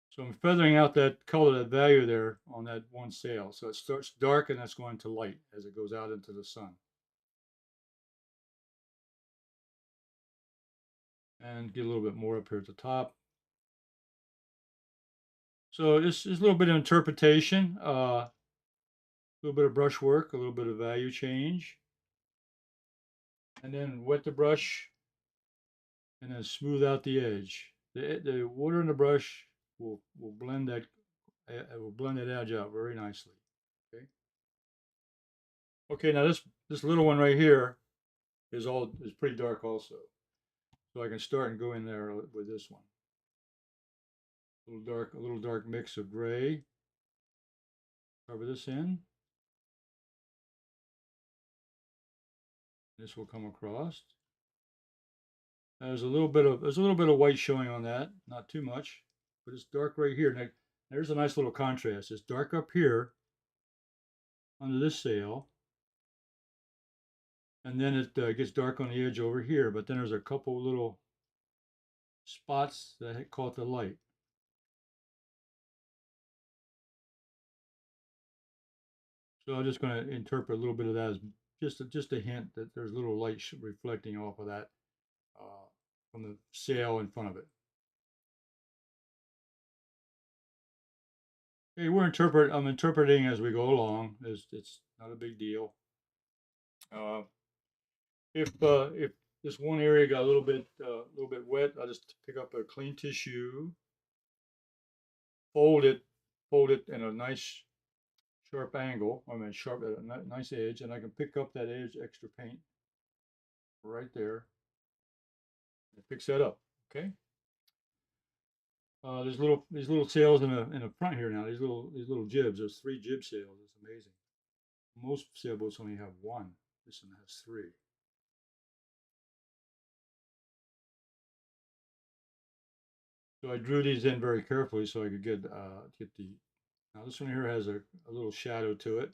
So I'm feathering out that color, that value there on that one sail. So it starts dark and that's going to light as it goes out into the sun. And get a little bit more up here at the top. So this is a little bit of interpretation, a little bit of brush work, a little bit of value change. And then wet the brush and then smooth out the edge. The water in the brush will blend that edge out very nicely. Okay. Okay, now this little one right here is pretty dark also. So I can start and go in there with this one. A little dark mix of gray. Cover this in. This will come across. There's a little bit of white showing on that, not too much, but it's dark right here. Now, there's a nice little contrast. It's dark up here under this sail, and then it gets dark on the edge over here. But then there's a couple little spots that caught the light. So I'm just going to interpret a little bit of that as just a hint that there's a little light reflecting off of that from the sail in front of it. Okay, I'm interpreting as we go along. It's not a big deal. If this one area got a little bit wet, I'll just pick up a clean tissue, fold it in a nice sharp angle. I mean sharp at a nice edge, and I can pick up that edge extra paint right there. It picks that up. Okay. There's these little sails in the front here now. These little jibs. There's 3 jib sails. It's amazing. Most sailboats only have 1. This one has 3. So I drew these in very carefully so I could get the. Now this one here has a little shadow to it.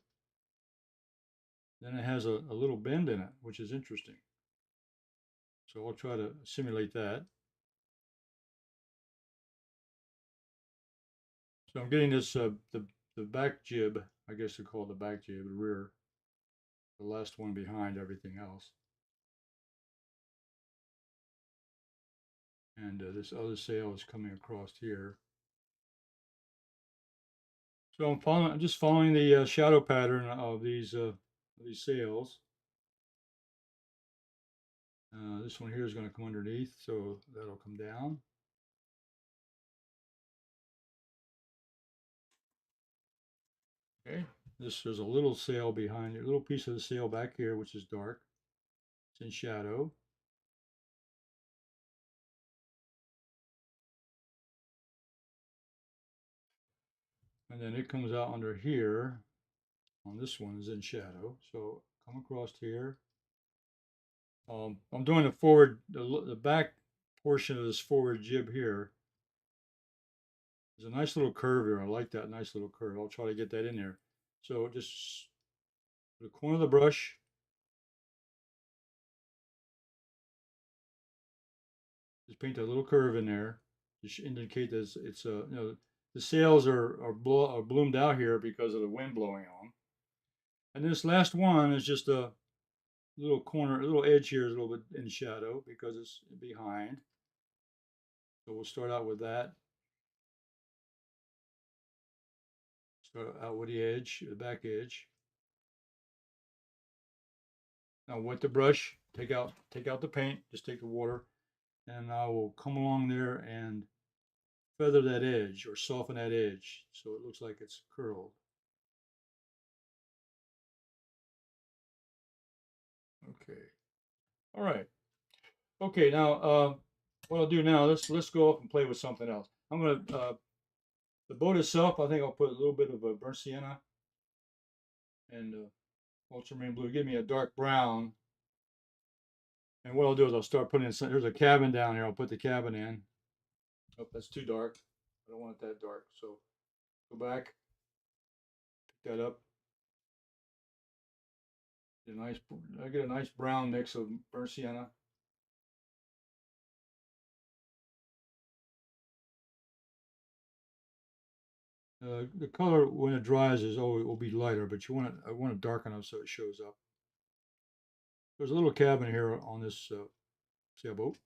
Then it has a little bend in it, which is interesting. So I'll try to simulate that. So I'm getting this the back jib, I guess they call it the back jib, the rear, the last one behind everything else. And this other sail is coming across here. So I'm just following the shadow pattern of these sails. This one here is going to come underneath, so that'll come down. Okay, there's a little sail behind it, a little piece of the sail back here, which is dark. It's in shadow. And then it comes out under here. On this one is in shadow. So come across here. I'm doing the back portion of this forward jib here. There's a nice little curve here. I like that nice little curve. I'll try to get that in there. So just the corner of the brush. Just paint a little curve in there. Just indicate that it's you know, the sails are bloomed out here because of the wind blowing on. And this last one is just a little corner, a little edge here is a little bit in shadow because it's behind. So we'll start out with that. Start out with the edge, the back edge. Now wet the brush, take out the paint, just take the water, and I will come along there and feather that edge or soften that edge so it looks like it's curled. Okay. All right. Okay. Now, what I'll do now, let's go off and play with something else. I'm gonna the boat itself. I think I'll put a little bit of a burnt sienna and ultramarine blue. Give me a dark brown. And what I'll do is I'll start putting in some. There's a cabin down here. I'll put the cabin in. Oh, that's too dark. I don't want it that dark. So go back, pick that up. I get a nice brown mix of burnt sienna. The color when it dries is always will be lighter, but I want it dark enough so it shows up. There's a little cabin here on this sailboat.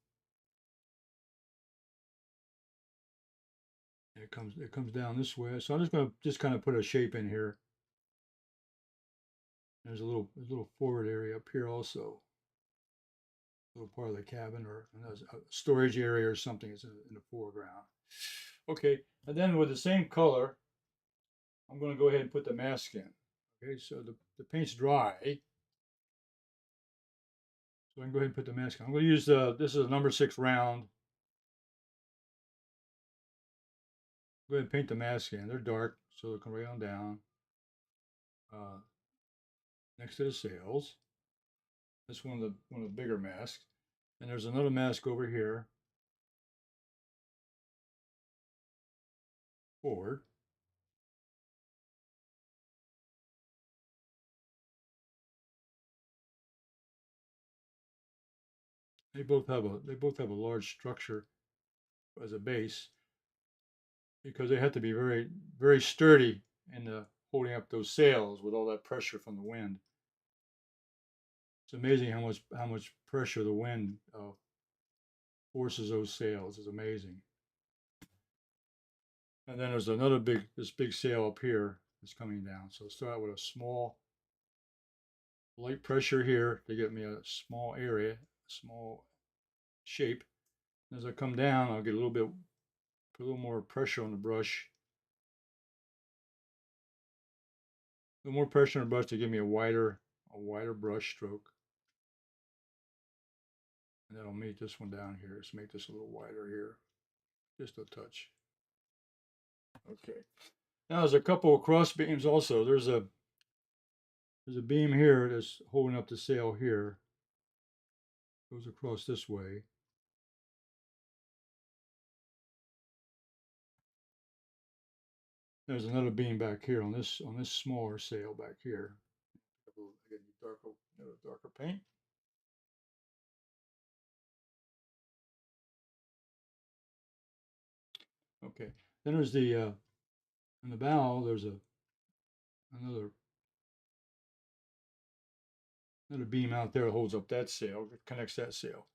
And it comes down this way. So I'm just gonna kind of put a shape in here. There's a little forward area up here also. A little part of the cabin or a storage area or something is in the foreground. Okay, and then with the same color, I'm going to go ahead and put the mask in. Okay, so the paint's dry. So I can go ahead and put the mask on. I'm going to use this is a number 6 round. Go ahead and paint the mask in. They're dark, so they'll come right on down. Next to the sails. That's one of the bigger masks. And there's another mask over here. Forward. They both have a large structure as a base because they have to be very sturdy in the holding up those sails with all that pressure from the wind. It's amazing how much pressure the wind forces those sails. It's amazing. And then there's this big sail up here that's coming down. So start out with a small light pressure here to get me a small area, small shape. As I come down, I'll get put a little more pressure on the brush. A little more pressure on the brush to give me a wider brush stroke. And then I'll meet this one down here. Let's make this a little wider here, just a touch. Okay. Now there's a couple of cross beams also. There's a beam here that's holding up the sail here. Goes across this way. There's another beam back here on this smaller sail back here. Again, darker paint. Okay. Then there's the in the bow. There's another beam out there that holds up that sail, that connects that sail.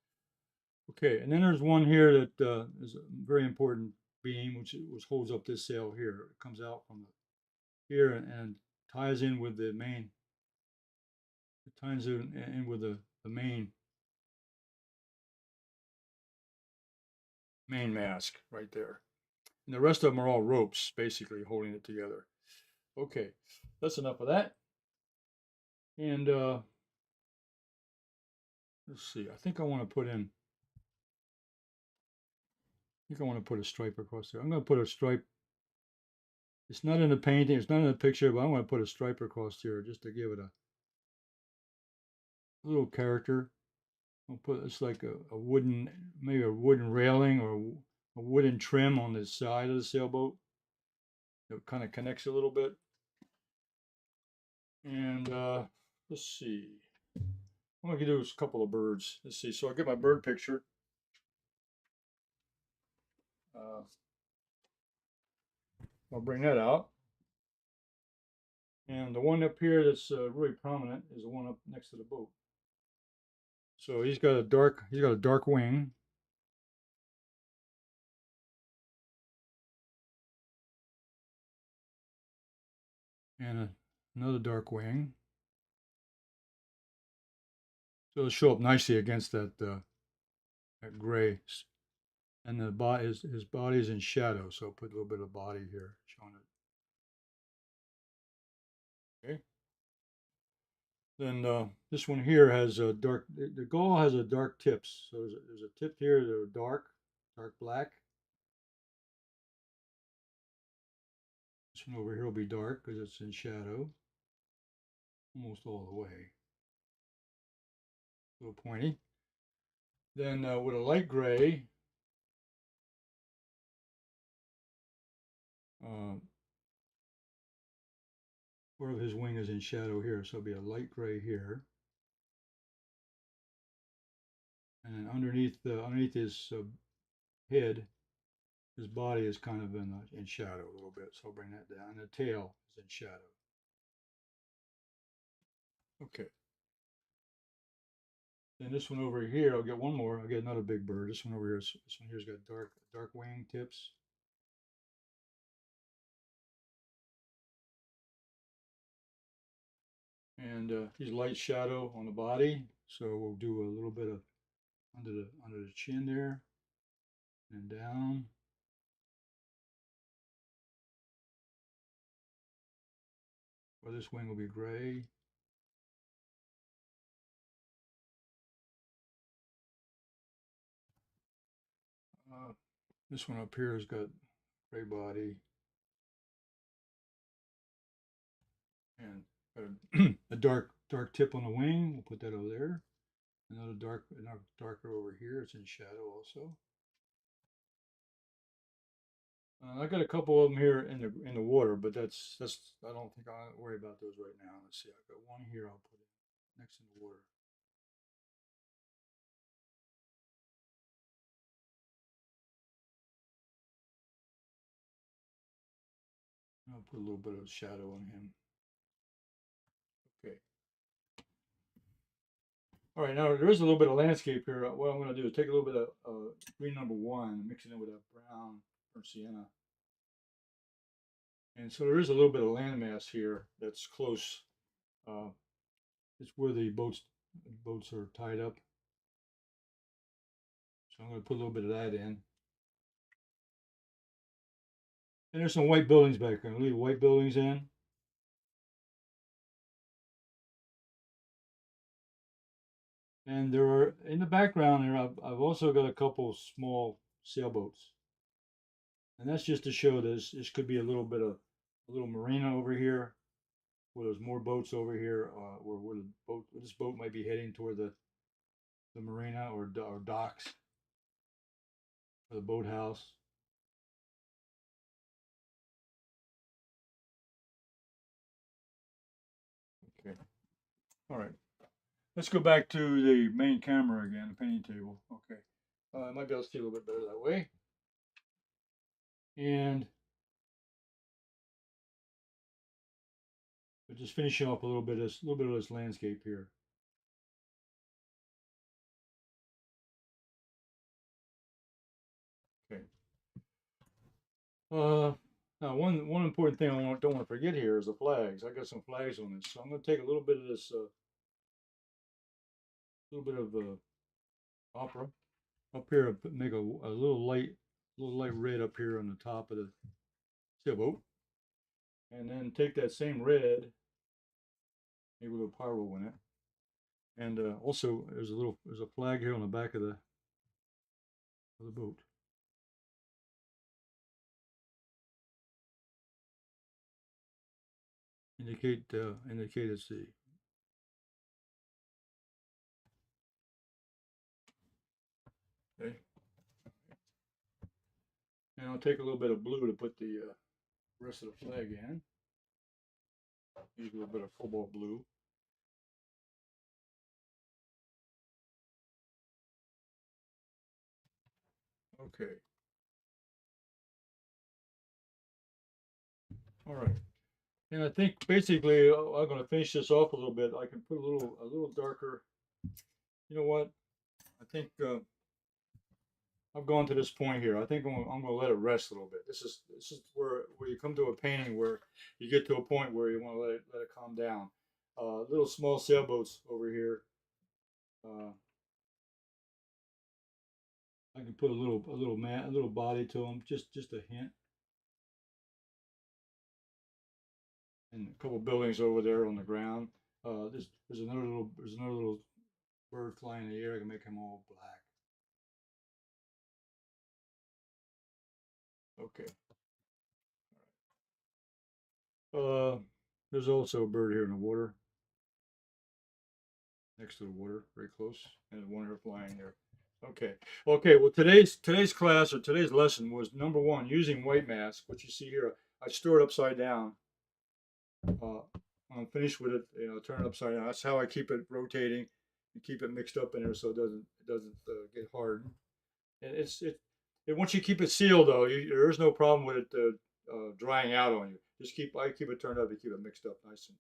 Okay, and then there's one here that is a very important beam, which holds up this sail here. It comes out from here and ties in with the main. It ties in with the main mast right there. And the rest of them are all ropes, basically holding it together. Okay, that's enough of that. And let's see. I think I want to put in. I think I want to put a stripe across there. I'm going to put a stripe. It's not in the painting. It's not in the picture, but I'm going to put a stripe across here just to give it a little character. I'll put it's like a wooden, maybe a wooden railing or a wooden trim on the side of the sailboat. It kind of connects a little bit. And let's see. What I'm going to do is a couple of birds. Let's see. So I'll get my bird picture. I'll bring that out. And the one up here that's really prominent is the one up next to the boat. So he's got a dark wing. And another dark wing. So it'll show up nicely against that that gray. And the body his body is in shadow, so I'll put a little bit of body here showing it. Okay. Then this one here has a dark. The gull has a dark tips. So there's a tip here that are dark black. This one over here will be dark because it's in shadow, almost all the way. A little pointy. Then with a light gray, part of his wing is in shadow here, so it'll be a light gray here. And underneath his head, his body is kind of in shadow a little bit, so I'll bring that down. And the tail is in shadow. Okay. Then this one over here, I'll get one more. I'll get another big bird. This one over here, this one here's got dark wing tips. And he's light shadow on the body, so we'll do a little bit of under the chin there and down. Or this wing will be gray. This one up here has got gray body and a dark tip on the wing. We'll put that over there. Another darker over here. It's in shadow also. I got a couple of them here in the water, but that's I don't think I'll worry about those right now. Let's see. I've got one here. I'll put it next in the water. I'll put a little bit of shadow on him. Okay. All right, now there is a little bit of landscape here. What I'm going to do is take a little bit of green number 1 and mix it in with a brown or sienna. And so there is a little bit of landmass here that's close. It's where the boats are tied up. So I'm going to put a little bit of that in. And there's some white buildings back there. I'll leave white buildings in. And there are, in the background here, I've also got a couple small sailboats. And that's just to show this could be a little marina over here, where there's more boats over here, or where this boat might be heading toward the marina or docks or the boathouse. Okay. All right. Let's go back to the main camera again, the painting table. Okay. I might be able to see a little bit better that way. And we're just finishing off a little bit of this landscape here. Okay. Now one important thing I don't want to forget here is the flags. I got some flags on this, so I'm going to take a little bit of this, opera up here and make a little light red up here on the top of the sailboat, and then take that same red, maybe a little pyro in it, and also there's a flag here on the back of the boat. Indicate it's the. Okay. And I'll take a little bit of blue to put the rest of the flag in. Use a little bit of cobalt blue. Okay. All right. And I think basically I'm going to finish this off a little bit. I can put a little darker. You know what? I think I've gone to this point here. I think I'm going to let it rest a little bit. This is where you come to a painting where you get to a point where you want to let it calm down. Little small sailboats over here. I can put a little body to them, just a hint. And a couple buildings over there on the ground. There's another little bird flying in the air. I can make him all black. Okay. There's also a bird here in the water, next to the water, very close, and one here flying there. Okay. Okay. Well, today's class or today's lesson was number one, using white mask. What you see here, I store it upside down. When I'm finished with it, turn it upside down. That's how I keep it rotating and keep it mixed up in there so it doesn't get hard. And once you keep it sealed though, there is no problem with it drying out on you. I keep it turned up to keep it mixed up nice and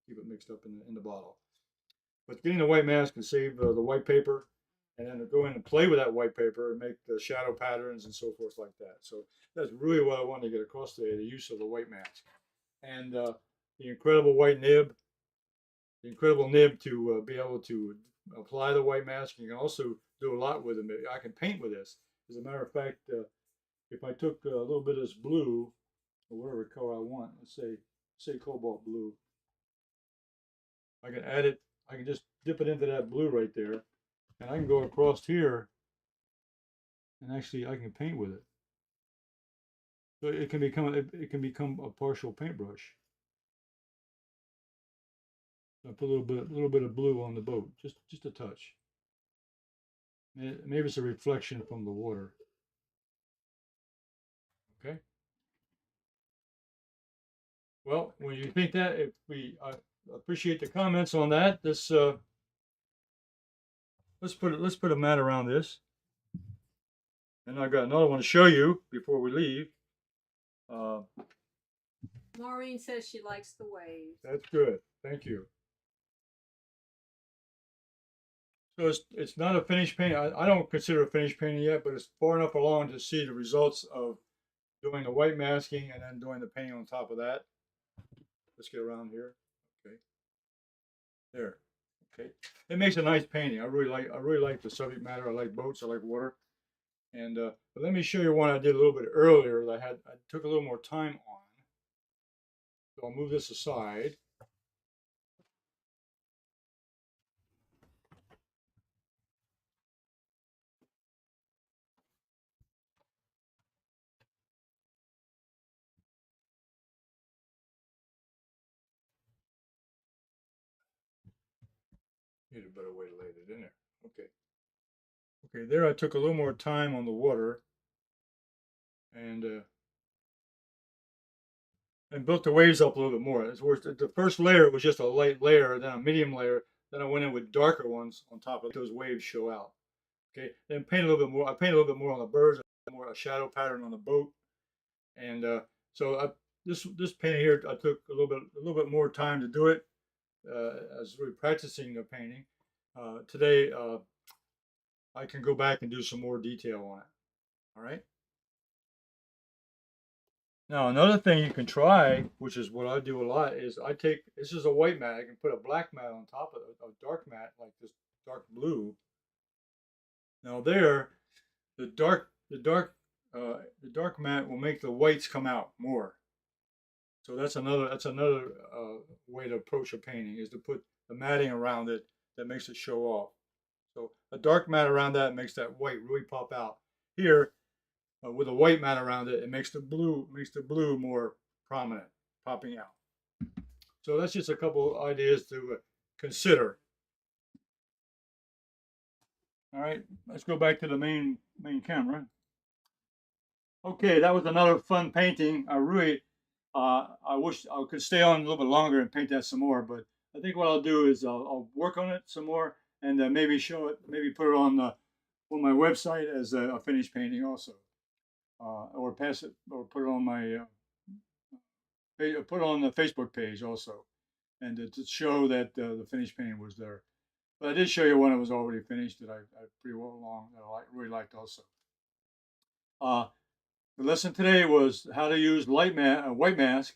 keep it mixed up in the bottle. But getting the white mask can save the white paper, and then to go in and play with that white paper and make the shadow patterns and so forth like that. So that's really what I wanted to get across today: the use of the white mask and the incredible white nib, the incredible nib to be able to apply the white mask. You can also do a lot with them. I can paint with this. As a matter of fact, if I took a little bit of this blue or whatever color I want, let's say cobalt blue, I can add it. I can just dip it into that blue right there, and I can go across here, and actually I can paint with it. So it can become a partial paintbrush. So I put a little bit of blue on the boat, just a touch. Maybe it's a reflection from the water. Okay. Well, when you think that, if we appreciate the comments on that. This let's put a mat around this, and I've got another one to show you before we leave. Uh, Maureen says she likes the waves. that's good. Thank you. So it's not a finished painting. I don't consider a finished painting yet, but it's far enough along to see the results of doing the white masking and then doing the painting on top of that. Let's get around here. Okay. There. Okay. It makes a nice painting. I really like the subject matter. I like boats. I like water. And but let me show you one I did a little bit earlier that I took a little more time on. So I'll move this aside. Need a better way to lay it in there. Okay. Okay, there I took a little more time on the water and built the waves up a little bit more. It's worth the first layer was just a light layer, then a medium layer, then I went in with darker ones on top of those waves show out. Okay, then paint a little bit more. I paint a little bit more on the birds, more a shadow pattern on the boat, and so this painting here I took a little bit more time to do it. I was really practicing the painting. Today I can go back and do some more detail on it. All right. Now another thing you can try, which is what I do a lot, is I take this is a white mat. I can put a black mat on top of it, a dark mat like this dark blue. Now there, the dark mat will make the whites come out more. So that's another way to approach a painting is to put the matting around it that makes it show off. So a dark mat around that makes that white really pop out. Here, with a white mat around it, it makes the blue more prominent, popping out. So that's just a couple ideas to consider. All right, let's go back to the main camera. Okay, that was another fun painting. I wish I could stay on a little bit longer and paint that some more, but I think what I'll do is I'll work on it some more and maybe show it, maybe put it on my website as a finished painting also, or pass it or put it on my put it on the Facebook page also, and to show that the finished painting was there. But I did show you one that was already finished that I pretty well along that I really liked also. The lesson today was how to use white mask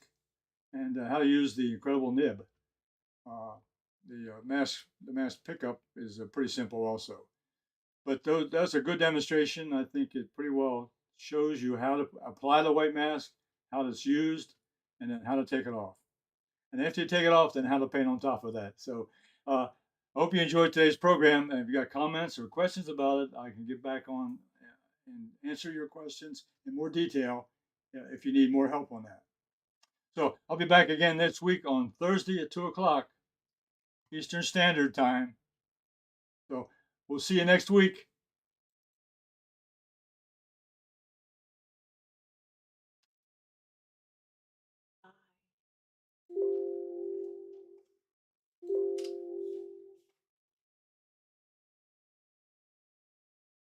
and how to use the Incredible Nib. The mask pickup is pretty simple also. But that's a good demonstration. I think it pretty well shows you how to apply the white mask, how it's used, and then how to take it off. And after you take it off, then how to paint on top of that. So I hope you enjoyed today's program. And if you got comments or questions about it, I can get back on and answer your questions in more detail if you need more help on that. So I'll be back again next week on Thursday at 2 o'clock Eastern Standard Time. So we'll see you next week.